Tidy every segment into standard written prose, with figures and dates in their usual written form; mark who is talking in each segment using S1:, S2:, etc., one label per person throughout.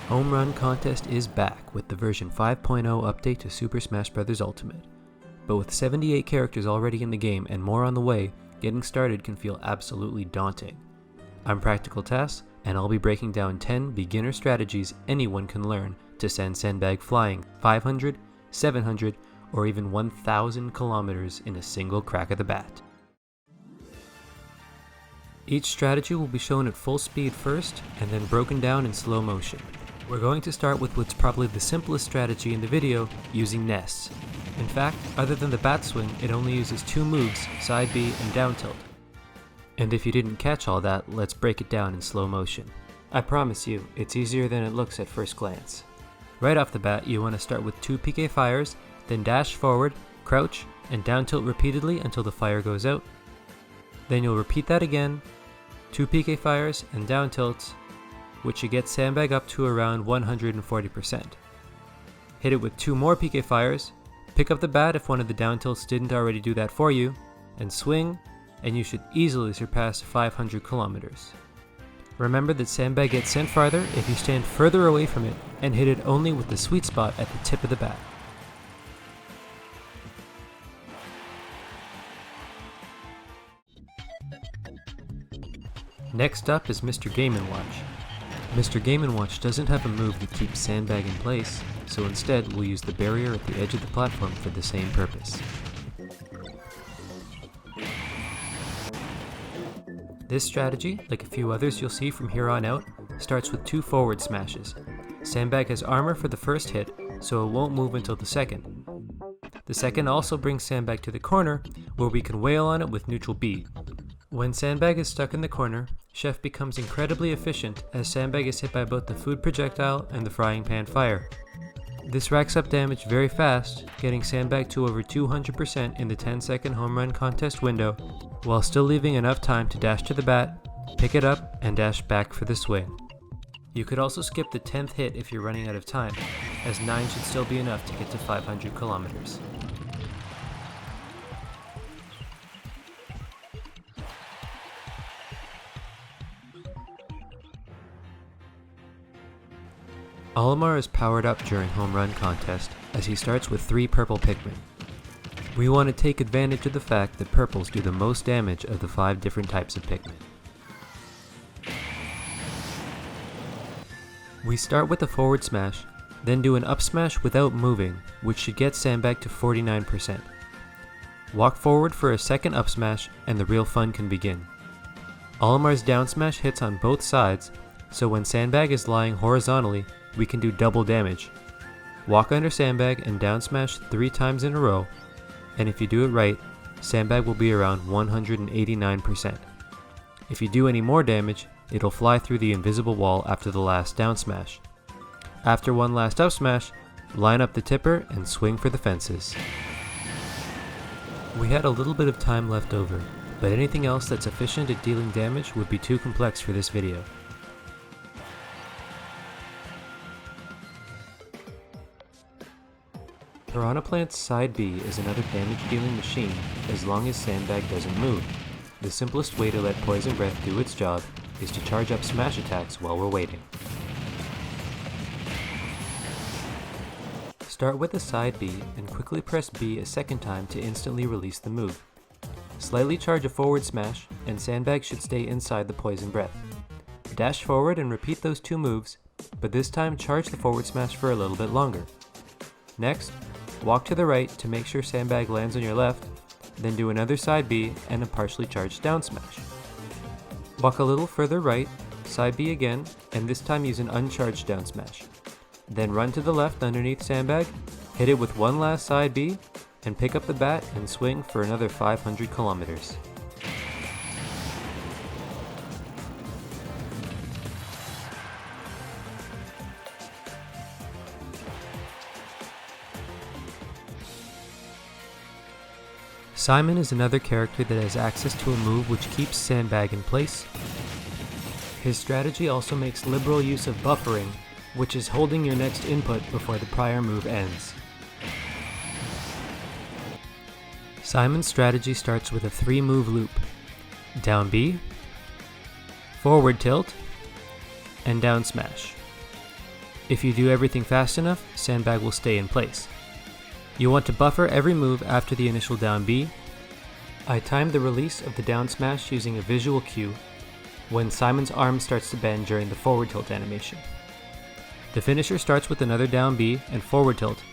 S1: Home Run Contest is back with the version 5.0 update to Super Smash Bros. Ultimate. But with 78 characters already in the game and more on the way, getting started can feel absolutely daunting. I'm Practical Tass, and I'll be breaking down 10 beginner strategies anyone can learn to send Sandbag flying 500, 700, or even 1,000 kilometers in a single crack of the bat. Each strategy will be shown at full speed first, and then broken down in slow motion. We're going to start with what's probably the simplest strategy in the video, using Ness. In fact, other than the bat swing, it only uses two moves, side B and down tilt. And if you didn't catch all that, let's break it down in slow motion. I promise you, it's easier than it looks at first glance. Right off the bat, you want to start with two PK fires, then dash forward, crouch, and down tilt repeatedly until the fire goes out. Then you'll repeat that again, two PK fires and down tilts, which should get Sandbag up to around 140%. Hit it with two more PK fires, pick up the bat if one of the down tilts didn't already do that for you, and swing, and you should easily surpass 500 kilometers. Remember that Sandbag gets sent farther if you stand further away from it and hit it only with the sweet spot at the tip of the bat. Next up is Mr. Game & Watch. Mr. Game & Watch doesn't have a move that keeps Sandbag in place, so instead we'll use the barrier at the edge of the platform for the same purpose. This strategy, like a few others you'll see from here on out, starts with two forward smashes. Sandbag has armor for the first hit, so it won't move until the second. The second also brings Sandbag to the corner, where we can wail on it with neutral B. When Sandbag is stuck in the corner, Chef becomes incredibly efficient as Sandbag is hit by both the food projectile and the frying pan fire. This racks up damage very fast, getting Sandbag to over 200% in the 10-second home run contest window, while still leaving enough time to dash to the bat, pick it up, and dash back for the swing. You could also skip the 10th hit if you're running out of time, as 9 should still be enough to get to 500 kilometers. Olimar is powered up during Home Run Contest as he starts with 3 purple Pikmin. We want to take advantage of the fact that purples do the most damage of the 5 different types of Pikmin. We start with a forward smash, then do an up smash without moving, which should get Sandbag to 49%. Walk forward for a second up smash and the real fun can begin. Olimar's down smash hits on both sides, so when Sandbag is lying horizontally, we can do double damage. Walk under Sandbag and down smash 3 times in a row, and if you do it right, Sandbag will be around 189%. If you do any more damage, it'll fly through the invisible wall after the last down smash. After one last up smash, line up the tipper and swing for the fences. We had a little bit of time left over, but anything else that's efficient at dealing damage would be too complex for this video. Piranha Plant's side B is another damage-dealing machine as long as Sandbag doesn't move. The simplest way to let Poison Breath do its job is to charge up smash attacks while we're waiting. Start with a side B and quickly press B a second time to instantly release the move. Slightly charge a forward smash and Sandbag should stay inside the Poison Breath. Dash forward and repeat those 2 moves, but this time charge the forward smash for a little bit longer. Next, walk to the right to make sure Sandbag lands on your left, then do another side B and a partially charged down smash. Walk a little further right, side B again, and this time use an uncharged down smash. Then run to the left underneath Sandbag, hit it with one last side B, and pick up the bat and swing for another 500 kilometers. Simon is another character that has access to a move which keeps Sandbag in place. His strategy also makes liberal use of buffering, which is holding your next input before the prior move ends. Simon's strategy starts with a 3-move loop: down B, forward tilt, and down smash. If you do everything fast enough, Sandbag will stay in place. You want to buffer every move after the initial down B. I timed the release of the down smash using a visual cue when Simon's arm starts to bend during the forward tilt animation. The finisher starts with another down B and forward tilt,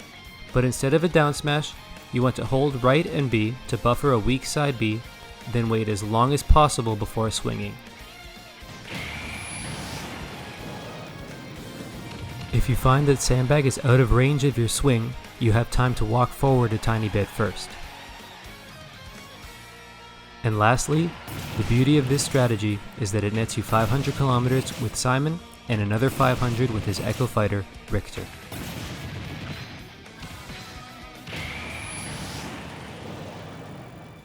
S1: but instead of a down smash, you want to hold right and B to buffer a weak side B, then wait as long as possible before swinging. If you find that Sandbag is out of range of your swing, you have time to walk forward a tiny bit first. And lastly, the beauty of this strategy is that it nets you 500 kilometers with Simon and another 500 with his Echo Fighter, Richter.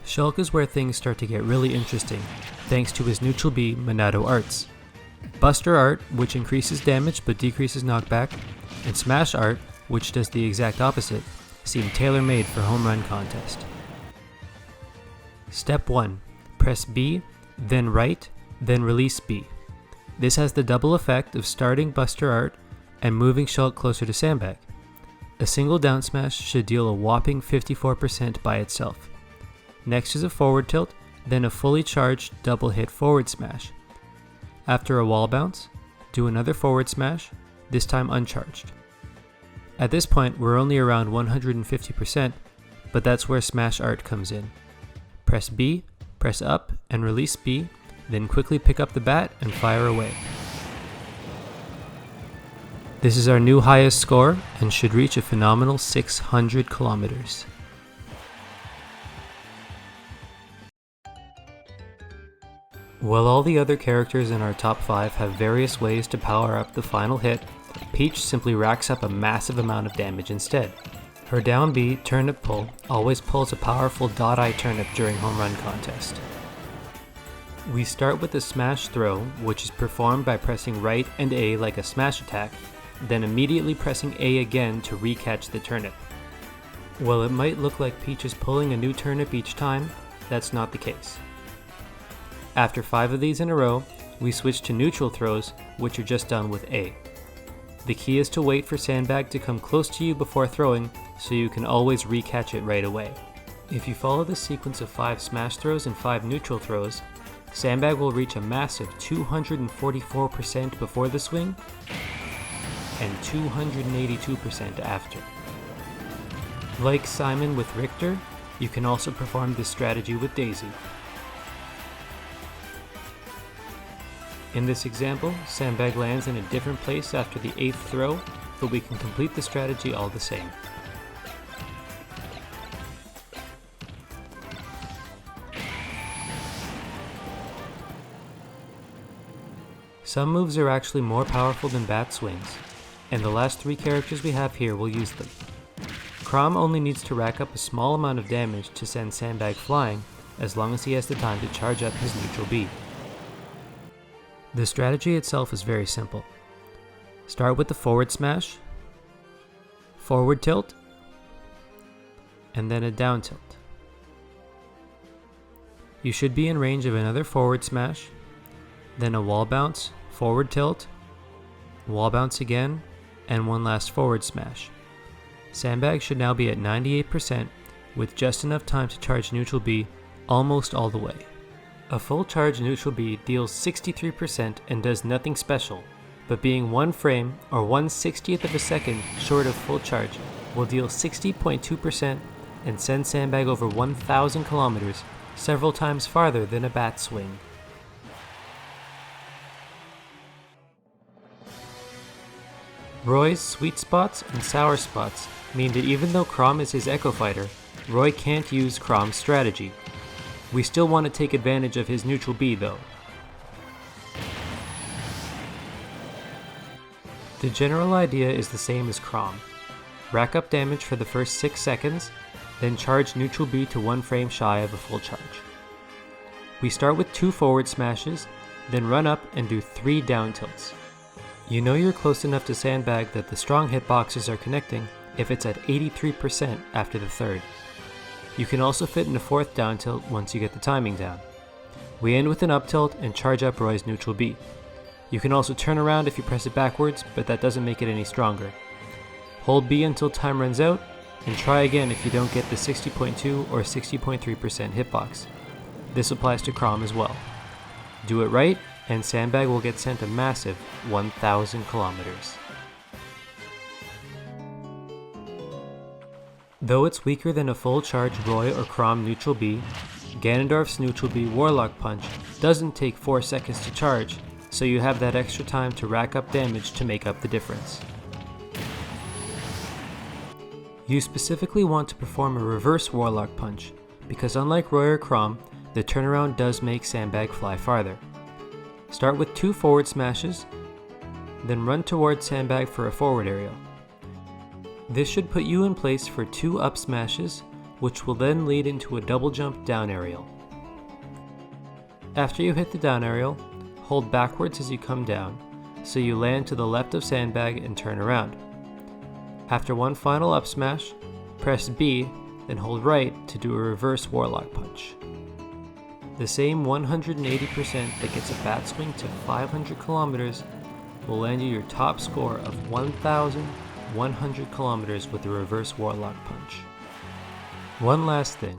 S1: Shulk is where things start to get really interesting, thanks to his neutral B Monado arts. Buster art, which increases damage but decreases knockback, and Smash art, which does the exact opposite, seem tailor-made for home run contest. Step 1. Press B, then right, then release B. This has the double effect of starting Buster art and moving Shulk closer to Sandbag. A single down smash should deal a whopping 54% by itself. Next is a forward tilt, then a fully charged double hit forward smash. After a wall bounce, do another forward smash, this time uncharged. At this point we're only around 150%, but that's where Smash art comes in. Press B, press up and release B, then quickly pick up the bat and fire away. This is our new highest score and should reach a phenomenal 600 kilometers. While all the other characters in our top 5 have various ways to power up the final hit, Peach simply racks up a massive amount of damage instead. Her down B turnip pull always pulls a powerful dot-eye turnip during home run contest. We start with the smash throw, which is performed by pressing right and A like a smash attack, then immediately pressing A again to recatch the turnip. While it might look like Peach is pulling a new turnip each time, that's not the case. After 5 of these in a row, we switch to neutral throws, which are just done with A. The key is to wait for Sandbag to come close to you before throwing, so you can always recatch it right away. If you follow the sequence of 5 smash throws and 5 neutral throws, Sandbag will reach a massive 244% before the swing and 282% after. Like Simon with Richter, you can also perform this strategy with Daisy. In this example, Sandbag lands in a different place after the 8th throw, but we can complete the strategy all the same. Some moves are actually more powerful than bat swings, and the last 3 characters we have here will use them. Chrom only needs to rack up a small amount of damage to send Sandbag flying, as long as he has the time to charge up his neutral B. The strategy itself is very simple. Start with the forward smash, forward tilt, and then a down tilt. You should be in range of another forward smash, then a wall bounce, forward tilt, wall bounce again, and one last forward smash. Sandbag should now be at 98% with just enough time to charge neutral B almost all the way. A full charge neutral B deals 63% and does nothing special, but being 1 frame or 1/60th of a second short of full charge will deal 60.2% and send Sandbag over 1,000 kilometers, several times farther than a bat swing. Roy's sweet spots and sour spots mean that even though Chrom is his Echo Fighter, Roy can't use Chrom's strategy. We still want to take advantage of his neutral B though. The general idea is the same as Chrom. Rack up damage for the first 6 seconds, then charge neutral B to 1 frame shy of a full charge. We start with 2 forward smashes, then run up and do 3 down tilts. You know you're close enough to Sandbag that the strong hitboxes are connecting if it's at 83% after the 3rd. You can also fit in a 4th down tilt once you get the timing down. We end with an up tilt and charge up Roy's neutral B. You can also turn around if you press it backwards, but that doesn't make it any stronger. Hold B until time runs out, and try again if you don't get the 60.2 or 60.3% hitbox. This applies to Chrom as well. Do it right, and Sandbag will get sent a massive 1,000 kilometers. Though it's weaker than a full charge Roy or Chrom neutral B, Ganondorf's neutral B Warlock Punch doesn't take 4 seconds to charge, so you have that extra time to rack up damage to make up the difference. You specifically want to perform a reverse Warlock Punch, because unlike Roy or Chrom, the turnaround does make Sandbag fly farther. Start with 2 forward smashes, then run towards Sandbag for a forward aerial. This should put you in place for 2 up smashes, which will then lead into a double jump down aerial. After you hit the down aerial, hold backwards as you come down, so you land to the left of Sandbag and turn around. After one final up smash, press B, then hold right to do a reverse Warlock Punch. The same 180% that gets a bat swing to 500 kilometers will land you your top score of 1,100 kilometers with the reverse Warlock Punch. One last thing.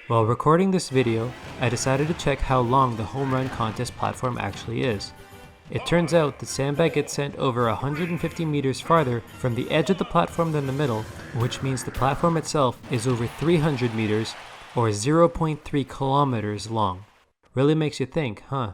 S1: While recording this video, I decided to check how long the home run contest platform actually is. It turns out that Sandbag gets sent over 150 meters farther from the edge of the platform than the middle, which means the platform itself is over 300 meters or 0.3 kilometers long. Really makes you think, huh?